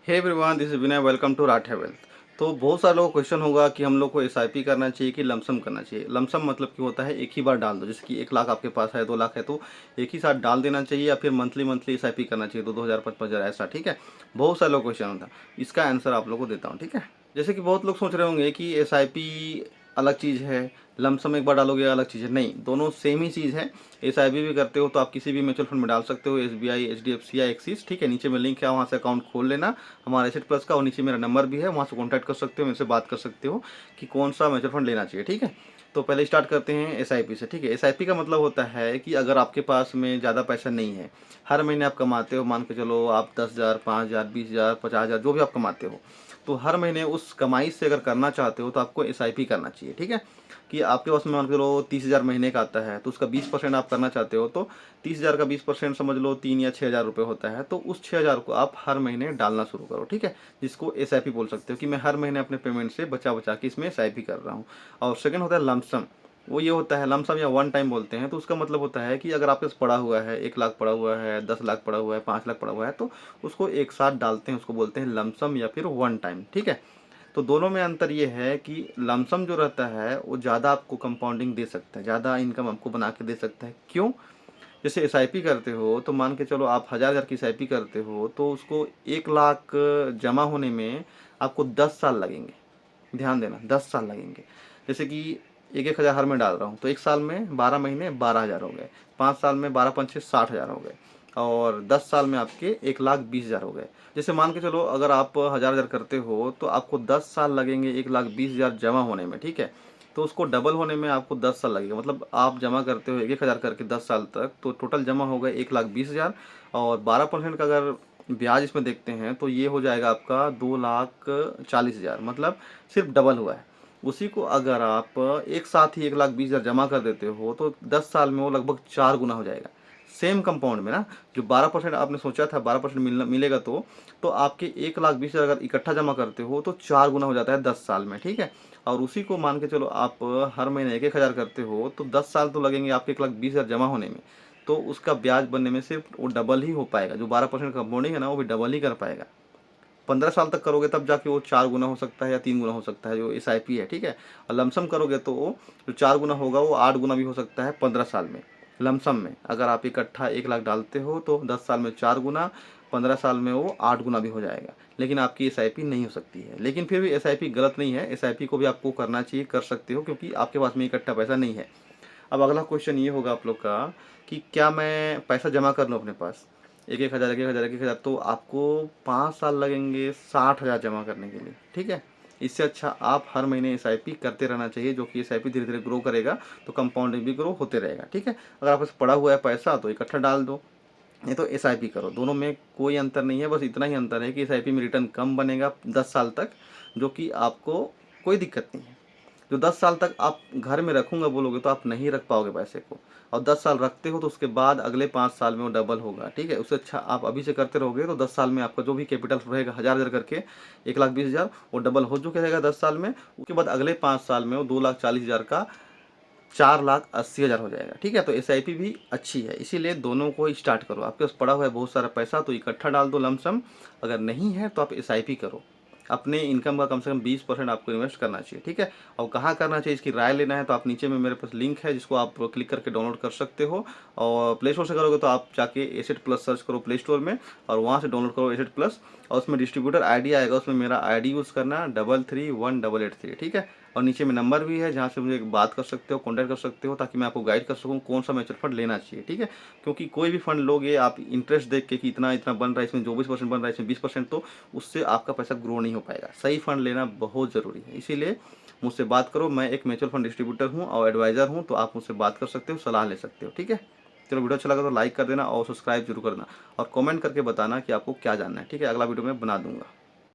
Hey everyone, this is Vinay. Welcome to राठा wealth. तो बहुत सारे लोगों को क्वेश्चन होगा कि हम लोग को एसआईपी करना चाहिए कि लमसम करना चाहिए। लमसम मतलब कि होता है एक ही बार डाल दो, जैसे कि 1 लाख आपके पास है, 2 लाख है, तो एक ही साथ डाल देना चाहिए, या फिर मंथली मंथली एसआईपी करना चाहिए, 2-2 हज़ार 5-5 हज़ार ऐसा। ठीक है, बहुत सारे लोग क्वेश्चन होता है, इसका आंसर आप लोग को देता हूँ। ठीक है, जैसे कि बहुत लोग सोच रहे होंगे कि एसआईपी अलग चीज़ है, लमसम एक बार डालोगे अलग चीज़ है। नहीं, दोनों सेम ही चीज़ है। एसआईपी भी करते हो तो आप किसी भी म्यूचुअल फंड में डाल सकते हो, एसबीआई, एचडीएफसी या एक्सिस। ठीक है, नीचे में लिंक है, वहाँ से अकाउंट खोल लेना हमारा एसेट प्लस का, और नीचे मेरा नंबर भी है, वहाँ से कॉन्टैक्ट कर सकते हो, मेरे से बात कर सकते हो कि कौन सा म्यूचुअल फंड लेना चाहिए। ठीक है, तो पहले स्टार्ट करते हैं एसआईपी से। ठीक है, एसआईपी का मतलब होता है कि अगर आपके पास में ज़्यादा पैसा नहीं है, हर महीने आप कमाते हो, मान के चलो आप 10,000, 5,000, 20,000, 50,000 जो भी आप कमाते हो, तो हर महीने उस कमाई से अगर करना चाहते हो तो आपको एसआईपी करना चाहिए। ठीक है, कि आपके पास में मान के चलो 30,000 महीने का आता है, तो उसका 20% आप करना चाहते हो, तो 30,000 का 20% समझ लो 3 या 6 हज़ार रुपये होता है, तो उस 6,000 को आप हर महीने डालना शुरू करो। ठीक है, जिसको एसआईपी बोल सकते हो कि मैं हर महीने अपने पेमेंट से बचा बचा के इसमें एसआईपी कर रहा हूँ। और सेकंड होता है लमसम। वो ये होता है, लमसम या वन टाइम बोलते हैं, तो उसका मतलब होता है कि अगर आपके पास पड़ा हुआ है, 1 लाख पड़ा हुआ है, 10 लाख पड़ा हुआ है, 5 लाख पड़ा हुआ है, तो उसको एक साथ डालते हैं, उसको बोलते हैं लमसम या फिर वन टाइम। ठीक है, तो दोनों में अंतर ये है कि लमसम जो रहता है वो ज़्यादा आपको कंपाउंडिंग दे सकता है, ज़्यादा इनकम आपको बना के दे सकता है। क्यों? जैसे एसआईपी करते हो तो मान के चलो आप 1,000 की एसआईपी करते हो, तो उसको 1 लाख जमा होने में आपको 10 साल लगेंगे। ध्यान देना, 10 साल लगेंगे। जैसे कि एक एक हज़ार हर में डाल रहा हूँ, तो 1 साल में 12 महीने 12,000 हो गए, 5 साल में 12 × 5 = 60,000 हो गए, और 10 साल में आपके 1,20,000 हो गए। जैसे मान के चलो अगर आप 1,000 करते हो तो आपको 10 साल लगेंगे 1,20,000 जमा होने में। ठीक है, तो उसको डबल होने में आपको 10 साल लगेगा। मतलब आप जमा करते हो 1,000 करके 10 साल तक, तो टोटल जमा हो गए 1,20,000, और 12% का अगर ब्याज इसमें देखते हैं तो ये हो जाएगा आपका 2,40,000, मतलब सिर्फ डबल हुआ है। उसी को अगर आप एक साथ ही 1,20,000 जमा कर देते हो तो 10 साल में वो लगभग 4 गुना हो जाएगा। सेम कंपाउंड में ना, जो 12% आपने सोचा था 12% मिलेगा, तो आपके 1,20,000 अगर इकट्ठा जमा करते हो तो 4 गुना हो जाता है 10 साल में। ठीक है, और उसी को मान के चलो आप हर महीने 1-1 हज़ार करते हो, तो 10 साल तो लगेंगे आपके 1,20,000 जमा होने में, तो उसका ब्याज बनने में सिर्फ वो डबल ही हो पाएगा। जो 12% कंपाउंडिंग है ना, वो भी डबल ही कर पाएगा। 15 साल तक करोगे तब जाके वो 4 गुना हो सकता है या 3 गुना हो सकता है, जो एसआईपी है। ठीक है, और लमसम करोगे तो वो जो 4 गुना होगा वो 8 गुना भी हो सकता है 15 साल में। लमसम में अगर आप इकट्ठा 1 लाख डालते हो तो 10 साल में 4 गुना, 15 साल में वो 8 गुना भी हो जाएगा। लेकिन आपकी एसआईपी नहीं हो सकती है। लेकिन फिर भी एसआईपी गलत नहीं है, एसआईपी को भी आपको करना चाहिए, कर सकते हो, क्योंकि आपके पास में इकट्ठा पैसा नहीं है। अब अगला क्वेश्चन ये होगा आप लोग का कि क्या मैं पैसा जमा कर लूँ अपने पास, 1-1 हज़ार, 1-1 हज़ार, 1-1 हज़ार, तो आपको 5 साल लगेंगे 60,000 जमा करने के लिए। ठीक है, इससे अच्छा आप हर महीने एसआईपी करते रहना चाहिए, जो कि एसआईपी धीरे धीरे ग्रो करेगा, तो कंपाउंडिंग भी ग्रो होते रहेगा। ठीक है, अगर आपके पास पड़ा हुआ है पैसा तो इकट्ठा डाल दो, नहीं तो एसआईपी करो। दोनों में कोई अंतर नहीं है, बस इतना ही अंतर है कि एसआईपी में रिटर्न कम बनेगा 10 साल तक, जो कि आपको कोई दिक्कत नहीं है। जो 10 साल तक आप घर में रखूंगा बोलोगे तो आप नहीं रख पाओगे पैसे को, और 10 साल रखते हो तो उसके बाद अगले 5 साल में वो डबल होगा। ठीक है, उससे अच्छा आप अभी से करते रहोगे तो 10 साल में आपका जो भी कैपिटल रहेगा 1,000 करके 1,20,000, वो डबल हो चुके रहेगा 10 साल में। उसके बाद अगले 5 साल में वो 2,40,000 का 4,80,000 हो जाएगा। ठीक है, तो एसआईपी भी अच्छी है, इसीलिए दोनों को स्टार्ट करो। आपके पास पड़ा हुआ है बहुत सारा पैसा तो इकट्ठा डाल दो लमसम, अगर नहीं है तो आप एसआईपी करो। अपने इनकम का कम से कम 20% आपको इन्वेस्ट करना चाहिए। ठीक है, और कहाँ करना चाहिए इसकी राय लेना है तो आप नीचे में मेरे पास लिंक है, जिसको आप क्लिक करके डाउनलोड कर सकते हो। और प्ले स्टोर से करोगे तो आप जाके एसेट प्लस सर्च करो प्ले स्टोर में, और वहाँ से डाउनलोड करो एसेट प्लस, और उसमें डिस्ट्रीब्यूटर आईडी आएगा, उसमें मेरा आईडी यूज़ करना 331883। ठीक है, और नीचे में नंबर भी है, जहाँ से मुझे बात कर सकते हो, कॉन्टैक्ट कर सकते हो, ताकि मैं आपको गाइड कर सकूँ कौन सा म्यूचुअल फंड लेना चाहिए। ठीक है, क्योंकि कोई भी फंड लोगे आप इंटरेस्ट देख के कि इतना इतना बन रहा है इसमें, 24% बन रहा है इसमें 20%, तो उससे आपका पैसा ग्रो नहीं हो पाएगा। सही फंड लेना बहुत ज़रूरी है, इसीलिए मुझसे बात करो। मैं एक म्यूचुअल फंड डिस्ट्रीब्यूटर हूँ और एडवाइज़र हूँ, तो आप मुझसे बात कर सकते हो, सलाह ले सकते हो। ठीक है, चलो, वीडियो अच्छा लगा तो लाइक कर देना और सब्सक्राइब जरूर करना, और कमेंट करके बताना कि आपको क्या जानना है। ठीक है, अगला वीडियो में बना दूंगा।